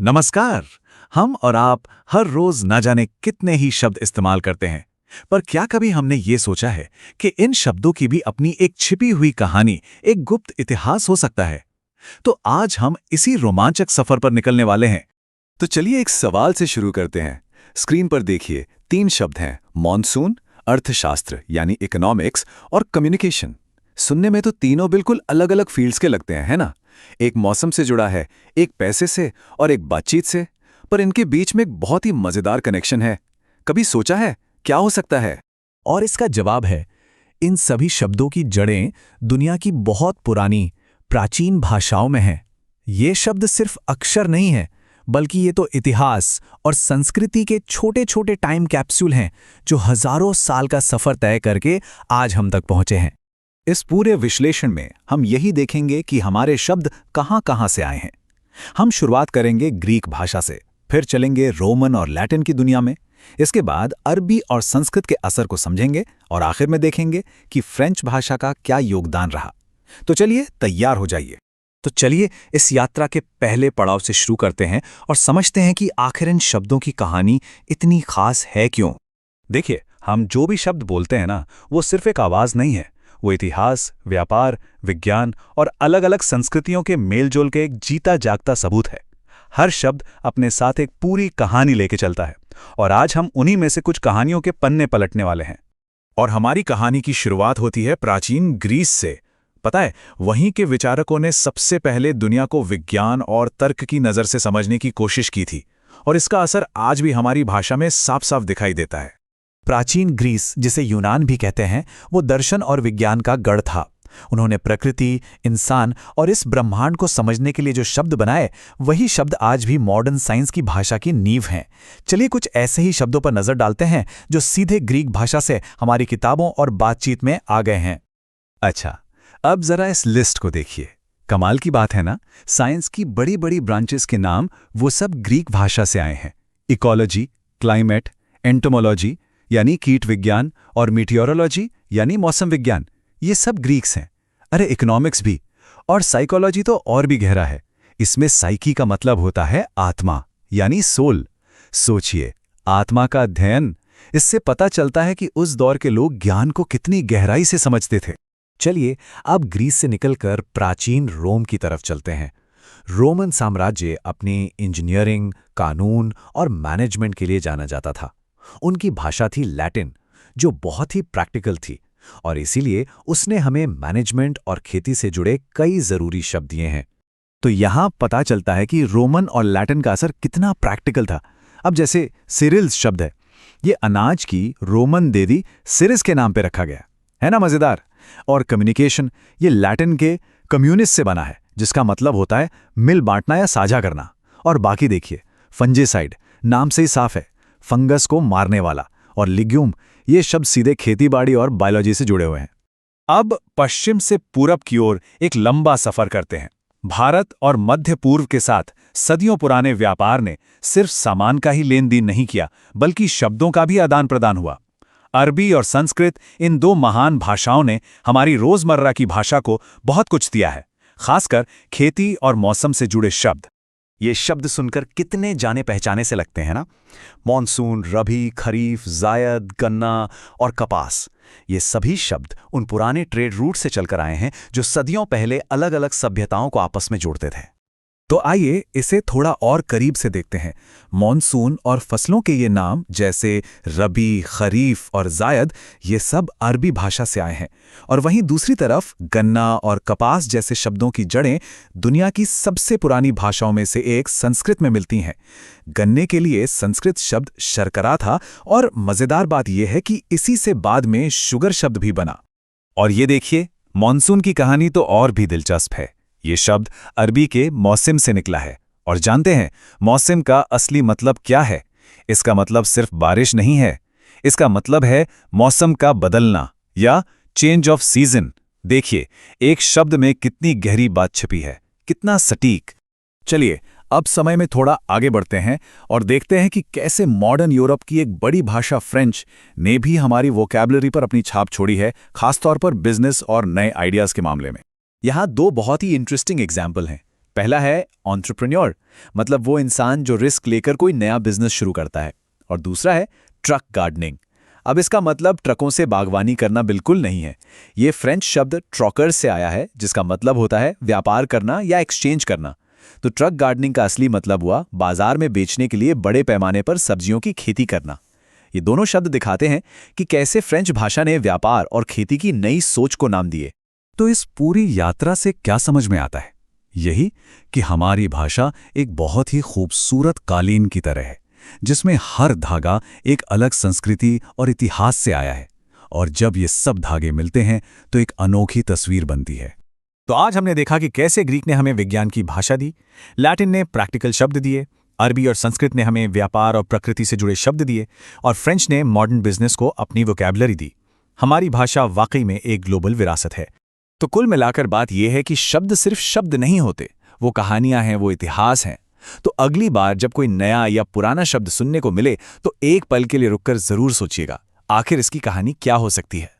नमस्कार। हम और आप हर रोज न जाने कितने ही शब्द इस्तेमाल करते हैं, पर क्या कभी हमने ये सोचा है कि इन शब्दों की भी अपनी एक छिपी हुई कहानी, एक गुप्त इतिहास हो सकता है? तो आज हम इसी रोमांचक सफर पर निकलने वाले हैं। तो चलिए एक सवाल से शुरू करते हैं। स्क्रीन पर देखिए, 3 शब्द हैं: मॉनसून, अर्थशास्त्र यानी इकोनॉमिक्स और कम्युनिकेशन। सुनने में तो तीनों बिल्कुल अलग-अलग फील्ड्स के लगते हैं, है ना? एक मौसम से जुड़ा है, एक पैसे से और एक बातचीत से, पर इनके बीच में एक बहुत ही मजेदार कनेक्शन है। कभी सोचा है क्या हो सकता है? और इसका जवाब है, इन सभी शब्दों की जड़ें दुनिया की बहुत पुरानी, प्राचीन भाषाओं में हैं। ये शब्द सिर्फ अक्षर नहीं है, बल्कि ये तो इतिहास और संस्कृति के छोटे-छोटे टाइम कैप्सूल हैं, जो हजारों साल का सफर तय करके आज हम तक पहुंचे हैं। इस पूरे विश्लेषण में हम यही देखेंगे कि हमारे शब्द कहां-कहां से आए हैं। हम शुरुआत करेंगे ग्रीक भाषा से, फिर चलेंगे रोमन और लैटिन की दुनिया में, इसके बाद अरबी और संस्कृत के असर को समझेंगे और आखिर में देखेंगे कि फ्रेंच भाषा का क्या योगदान रहा। तो चलिए तैयार हो जाइए। तो चलिए इस यात्रा के पहले पड़ाव से शुरू करते हैं और समझते हैं कि आखिर इन शब्दों की कहानी इतनी खास है क्यों। देखिए, हम जो भी शब्द बोलते हैं ना, वो सिर्फ एक आवाज नहीं है। वो इतिहास, व्यापार, विज्ञान और अलग-अलग संस्कृतियों के मेलजोल के एक जीता जागता सबूत है। हर शब्द अपने साथ एक पूरी कहानी लेके चलता है, और आज हम उन्हीं में से कुछ कहानियों के पन्ने पलटने वाले हैं। और हमारी कहानी की शुरुआत होती है प्राचीन ग्रीस से। पता है, वहीं के विचारकों ने सबसे पहले दुनिया को विज्ञान और तर्क की नज़र से समझने की कोशिश की थी, और इसका असर आज भी हमारी भाषा में साफ-साफ दिखाई देता है। प्राचीन ग्रीस, जिसे यूनान भी कहते हैं, वो दर्शन और विज्ञान का गढ़ था। उन्होंने प्रकृति, इंसान और इस ब्रह्मांड को समझने के लिए जो शब्द बनाए, वही शब्द आज भी मॉडर्न साइंस की भाषा की नींव हैं। चलिए कुछ ऐसे ही शब्दों पर नजर डालते हैं जो सीधे ग्रीक भाषा से हमारी किताबों और बातचीत में आ गए हैं। अच्छा, अब जरा इस लिस्ट को देखिए। कमाल की बात है ना, साइंस की बड़ी बड़ी ब्रांचेस के नाम वो सब ग्रीक भाषा से आए हैं। इकोलॉजी, क्लाइमेट, एंटोमोलॉजी यानी कीट विज्ञान और मीटियोरोलॉजी यानी मौसम विज्ञान, ये सब ग्रीक्स हैं। अरे इकोनॉमिक्स भी। और साइकोलॉजी तो और भी गहरा है। इसमें साइकी का मतलब होता है आत्मा यानी सोल। सोचिए, आत्मा का अध्ययन, इससे पता चलता है कि उस दौर के लोग ज्ञान को कितनी गहराई से समझते थे। चलिए अब ग्रीस से निकलकर प्राचीन रोम की तरफ चलते हैं। रोमन साम्राज्य अपनी इंजीनियरिंग, कानून और मैनेजमेंट के लिए जाना जाता था। उनकी भाषा थी लैटिन, जो बहुत ही प्रैक्टिकल थी, और इसीलिए उसने हमें मैनेजमेंट और खेती से जुड़े कई जरूरी शब्द दिए हैं। तो यहाँ पता चलता है कि रोमन और लैटिन का असर कितना प्रैक्टिकल था। अब जैसे सिरिल्स शब्द है, ये अनाज की रोमन देवी सिरिस के नाम पे रखा गया है ना, मजेदार। और कम्युनिकेशन, ये लैटिन के कम्युनिस से बना है, जिसका मतलब होता है मिल बांटना या साझा करना। और बाकी देखिए, फंजीसाइड नाम से ही साफ है, फंगस को मारने वाला। और लिग्यूम, ये शब्द सीधे खेतीबाड़ी और बायोलॉजी से जुड़े हुए हैं। अब पश्चिम से पूरब की ओर एक लंबा सफर करते हैं। भारत और मध्य पूर्व के साथ सदियों पुराने व्यापार ने सिर्फ सामान का ही लेन देन नहीं किया, बल्कि शब्दों का भी आदान प्रदान हुआ। अरबी और संस्कृत, इन दो महान भाषाओं ने हमारी रोजमर्रा की भाषा को बहुत कुछ दिया है, खासकर खेती और मौसम से जुड़े शब्द। ये शब्द सुनकर कितने जाने पहचाने से लगते हैं ना। मॉनसून, रबी, खरीफ, जायद, गन्ना और कपास, ये सभी शब्द उन पुराने ट्रेड रूट से चलकर आए हैं जो सदियों पहले अलग अलग सभ्यताओं को आपस में जोड़ते थे। तो आइए इसे थोड़ा और करीब से देखते हैं। मॉनसून और फसलों के ये नाम, जैसे रबी, खरीफ और जायद, ये सब अरबी भाषा से आए हैं। और वहीं दूसरी तरफ गन्ना और कपास जैसे शब्दों की जड़ें दुनिया की सबसे पुरानी भाषाओं में से एक संस्कृत में मिलती हैं। गन्ने के लिए संस्कृत शब्द शर्करा था, और मजेदार बात यह है कि इसी से बाद में शुगर शब्द भी बना। और ये देखिए, मॉनसून की कहानी तो और भी दिलचस्प है। ये शब्द अरबी के मौसम से निकला है। और जानते हैं मौसम का असली मतलब क्या है? इसका मतलब सिर्फ बारिश नहीं है, इसका मतलब है मौसम का बदलना या चेंज ऑफ सीजन। देखिए, एक शब्द में कितनी गहरी बात छिपी है, कितना सटीक। चलिए अब समय में थोड़ा आगे बढ़ते हैं और देखते हैं कि कैसे मॉडर्न यूरोप की एक बड़ी भाषा फ्रेंच ने भी हमारी वोकैबुलरी पर अपनी छाप छोड़ी है, खासतौर पर बिजनेस और नए आइडियाज के मामले में। यहाँ दो बहुत ही इंटरेस्टिंग एग्जाम्पल हैं। पहला है एंटरप्रेन्योर, मतलब वो इंसान जो रिस्क लेकर कोई नया बिजनेस शुरू करता है। और दूसरा है ट्रक गार्डनिंग। अब इसका मतलब ट्रकों से बागवानी करना बिल्कुल नहीं है। ये फ्रेंच शब्द ट्रॉकर से आया है, जिसका मतलब होता है व्यापार करना या एक्सचेंज करना। तो ट्रक गार्डनिंग का असली मतलब हुआ बाजार में बेचने के लिए बड़े पैमाने पर सब्जियों की खेती करना। ये दोनों शब्द दिखाते हैं कि कैसे फ्रेंच भाषा ने व्यापार और खेती की नई सोच को नाम दिए। तो इस पूरी यात्रा से क्या समझ में आता है? यही कि हमारी भाषा एक बहुत ही खूबसूरत कालीन की तरह है, जिसमें हर धागा एक अलग संस्कृति और इतिहास से आया है, और जब ये सब धागे मिलते हैं तो एक अनोखी तस्वीर बनती है। तो आज हमने देखा कि कैसे ग्रीक ने हमें विज्ञान की भाषा दी, लैटिन ने प्रैक्टिकल शब्द दिए, अरबी और संस्कृत ने हमें व्यापार और प्रकृति से जुड़े शब्द दिए, और फ्रेंच ने मॉडर्न बिजनेस को अपनी वोकैबुलरी दी। हमारी भाषा वाकई में एक ग्लोबल विरासत है। तो कुल मिलाकर बात यह है कि शब्द सिर्फ शब्द नहीं होते, वो कहानियां हैं, वो इतिहास हैं। तो अगली बार जब कोई नया या पुराना शब्द सुनने को मिले तो एक पल के लिए रुककर जरूर सोचिएगा, आखिर इसकी कहानी क्या हो सकती है।